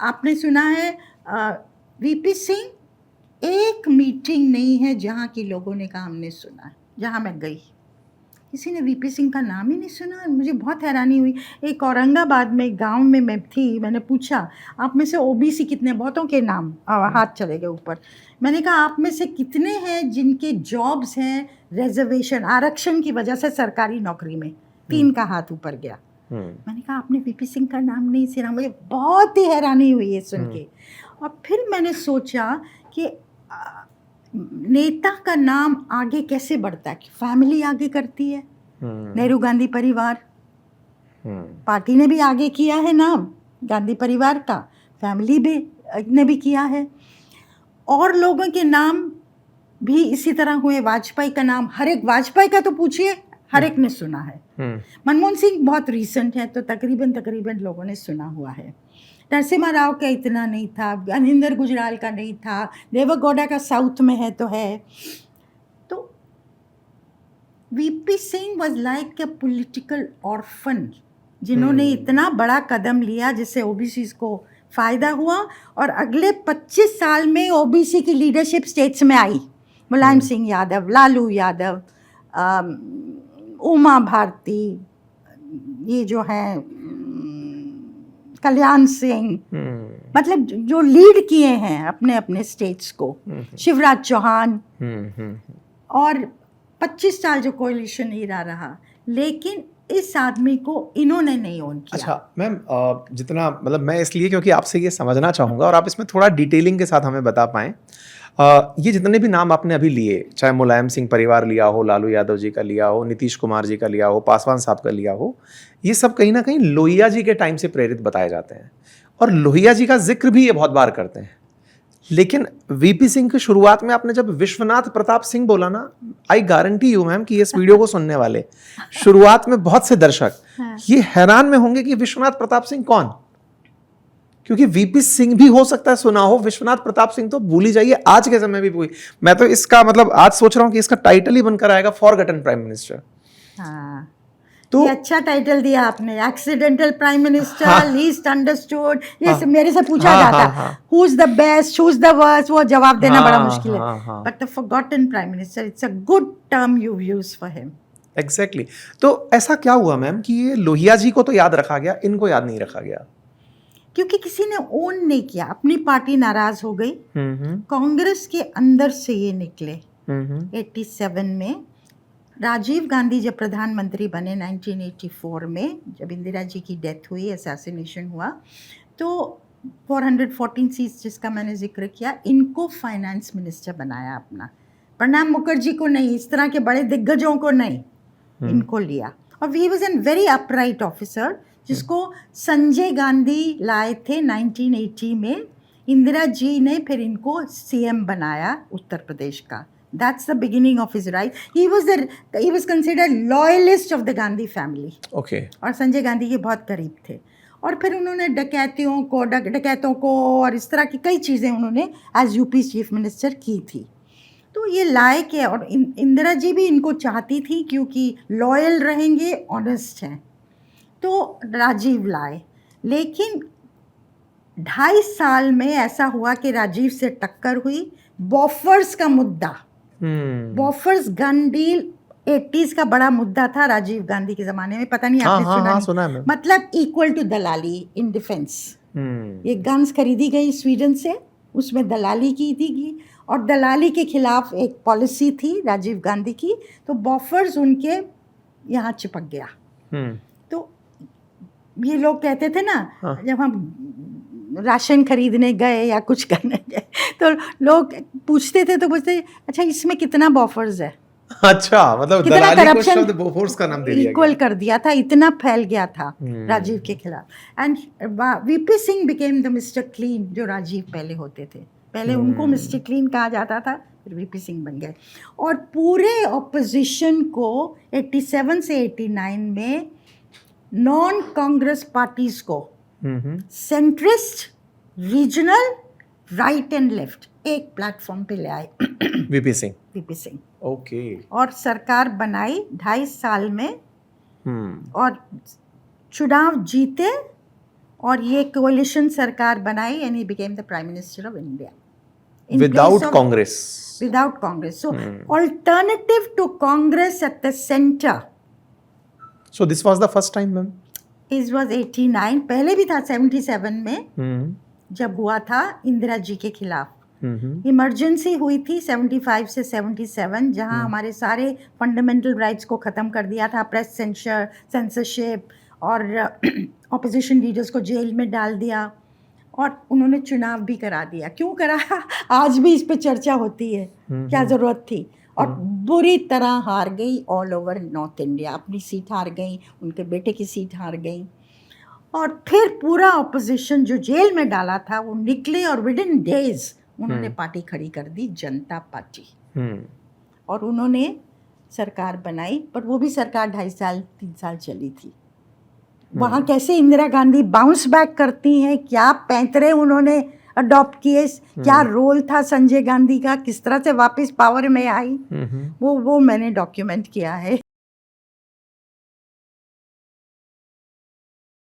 आपने सुना है वीपी सिंह एक मीटिंग नहीं है जहाँ के लोगों ने कहा हमने सुना है, जहाँ मैं गई किसी ने वीपी सिंह का नाम ही नहीं सुना। मुझे बहुत हैरानी हुई। एक औरंगाबाद में एक गांव में मैं थी, मैंने पूछा आप में से ओबीसी कितने, बहुतों के नाम हाथ चले गए ऊपर। मैंने कहा आप में से कितने हैं जिनके जॉब्स हैं रिजर्वेशन आरक्षण की वजह से सरकारी नौकरी में, 3 का हाथ ऊपर गया। मैंने कहा आपने वीपी सिंह का नाम नहीं सुना। मुझे बहुत ही हैरानी हुई है सुन के। और फिर मैंने सोचा कि नेता का नाम आगे कैसे बढ़ता है, फैमिली आगे करती है। नेहरू गांधी परिवार, पार्टी ने भी आगे किया है नाम गांधी परिवार का, फैमिली भी ने भी किया है, और लोगों के नाम भी इसी तरह हुए। वाजपेयी का नाम हर एक, वाजपेयी का तो पूछिए हर एक ने सुना है। मनमोहन सिंह बहुत रीसेंट है तो तकरीबन लोगों ने सुना हुआ है। नरसिम्हा राव का इतना नहीं था, अनिंदर गुजराल का नहीं था, देवेगौड़ा का साउथ में है तो है। तो VP Singh was like a political orphan, जिन्होंने इतना बड़ा कदम लिया जिससे ओबीसी को फ़ायदा हुआ। और अगले 25 साल में ओबीसी की लीडरशिप स्टेट्स में आई। मुलायम सिंह यादव, लालू यादव, उमा भारती, ये जो है कल्याण सिंह, मतलब जो लीड किए हैं अपने अपने स्टेट्स को, शिवराज चौहान। और 25 साल जो कोalition इरा रहा, लेकिन इस आदमी को इन्होंने नहीं ओन किया। अच्छा मैम, जितना मतलब मैं इसलिए क्योंकि आपसे ये समझना चाहूँगा और आप इसमें थोड़ा डिटेलिंग के साथ हमें बता पाएँ। ये जितने भी नाम आपने अभी लिए, चाहे मुलायम सिंह परिवार लिया हो, लालू यादव जी का लिया हो, नीतीश कुमार जी का लिया हो, पासवान साहब का लिया हो, ये सब कहीं ना कहीं लोहिया जी के टाइम से प्रेरित बताए जाते हैं और लोहिया जी का जिक्र भी ये बहुत बार करते हैं। लेकिन वीपी सिंह की शुरुआत में आपने जब विश्वनाथ प्रताप सिंह बोला ना, आई गारंटी यू मैम कि इस वीडियो को सुनने वाले शुरुआत में बहुत से दर्शक ये हैरान में होंगे कि विश्वनाथ प्रताप सिंह कौन, क्योंकि वीपी सिंह भी हो सकता है सुना हो, विश्वनाथ प्रताप सिंह तो भूल ही जाइए, आज के समय भी भूल। मैं तो इसका मतलब आज सोच रहा हूं कि इसका टाइटल ही बनकर आएगा फॉरगॉटन प्राइम मिनिस्टर। हाँ, तो ये अच्छा टाइटल दिया आपने, accidental prime minister, least understood. ये मेरे से पूछा जाता who is the best, who is the worst, वो जवाब देना बड़ा मुश्किल है। But the forgotten prime minister, it's a good term you use for him. Exactly. तो ऐसा क्या हुआ मैम कि ये लोहिया जी को तो याद रखा गया, इनको याद नहीं रखा गया? क्योंकि किसी ने ओन नहीं किया, अपनी पार्टी नाराज हो गई। कांग्रेस के अंदर से ये निकले। 87 में राजीव गांधी जब प्रधानमंत्री बने 1984 में, जब इंदिरा जी की डेथ हुई, असैसिनेशन हुआ, तो 414 सीट्स जिसका मैंने जिक्र किया, इनको फाइनेंस मिनिस्टर बनाया अपना। प्रणब मुखर्जी को नहीं, इस तरह के बड़े दिग्गजों को नहीं, इनको लिया। और he was an very upright officer, जिसको संजय गांधी लाए थे 1980 में। इंदिरा जी ने फिर इनको सीएम बनाया उत्तर प्रदेश का। That's the beginning of his rise. He was considered loyalist of the Gandhi family. Okay. और संजय गांधी के बहुत करीब थे। और फिर उन्होंने डकैतों को और इस तरह की कई चीज़ें उन्होंने एज यूपी चीफ मिनिस्टर की थी। तो ये लायक है, और इंदिरा जी भी इनको चाहती थी क्योंकि लॉयल रहेंगे, ऑनेस्ट हैं, तो राजीव लाए। लेकिन 2.5 साल में ऐसा हुआ कि राजीव से टक्कर हुई। बॉफर्स का मुद्दा, बॉफर्स गन डील 80s का बड़ा मुद्दा था राजीव गांधी के ज़माने में, पता नहीं आपने सुना नहीं? मतलब इक्वल टू दलाली इन डिफेंस। ये गन्स खरीदी गई स्वीडन से, उसमें दलाली की थी, और दलाली के खिलाफ एक पॉलिसी थी राजीव गांधी की, तो बॉफर्स उनके यहाँ चिपक गया। तो ये लोग कहते थे ना, जब हम राशन खरीदने गए या कुछ करने गए तो लोग पूछते थे, तो पूछते अच्छा इसमें कितना बॉफर्स है। अच्छा, मतलब दलाली को शब्द बॉफर्स का नाम दे दिया, इक्वल कर दिया था, इतना फैल गया था राजीव के खिलाफ। And VP Singh became the mister clean, जो राजीव पहले होते थे। पहले उनको मिस्टर क्लीन कहा जाता था, फिर वीपी सिंह बन गए। और पूरे ऑपोजिशन को 87 से 89 में नॉन कांग्रेस पार्टीज को, centrist, regional, right and left, एक प्लेटफॉर्म पे ले आए वीपी सिंह। ओके। और सरकार बनाई 2.5 साल में, और चुनाव जीते, और ये कोalition सरकार बनाई and he became the Prime Minister of India. In without place of- Congress. Without Congress. So, alternative to Congress at the center so this was the first time ma'am. was 89. पहले भी था 77 में जब हुआ था इंदिरा जी के खिलाफ. इमरजेंसी हुई थी 75 से 77 जहां हमारे सारे फंडामेंटल राइट्स को ख़त्म कर दिया था. प्रेस सेंसरशिप और ऑपोजिशन लीडर्स को जेल में डाल दिया और उन्होंने चुनाव भी करा दिया. क्यों करा? आज भी इस पे चर्चा होती है. क्या ज़रूरत थी? और बुरी तरह हार गई ऑल ओवर नॉर्थ इंडिया. अपनी सीट हार गई, उनके बेटे की सीट हार गई और फिर पूरा ऑपोजिशन जो जेल में डाला था वो निकले और विद इन डेज उन्होंने पार्टी खड़ी कर दी, जनता पार्टी. और उन्होंने सरकार बनाई, पर वो भी सरकार 2.5 साल 3 साल चली थी. वहाँ कैसे इंदिरा गांधी बाउंस बैक करती हैं, क्या पैंतरे उन्होंने अडॉप्ट किए, क्या रोल था संजय गांधी का, किस तरह से वापस पावर में आई, वो मैंने डॉक्यूमेंट किया है.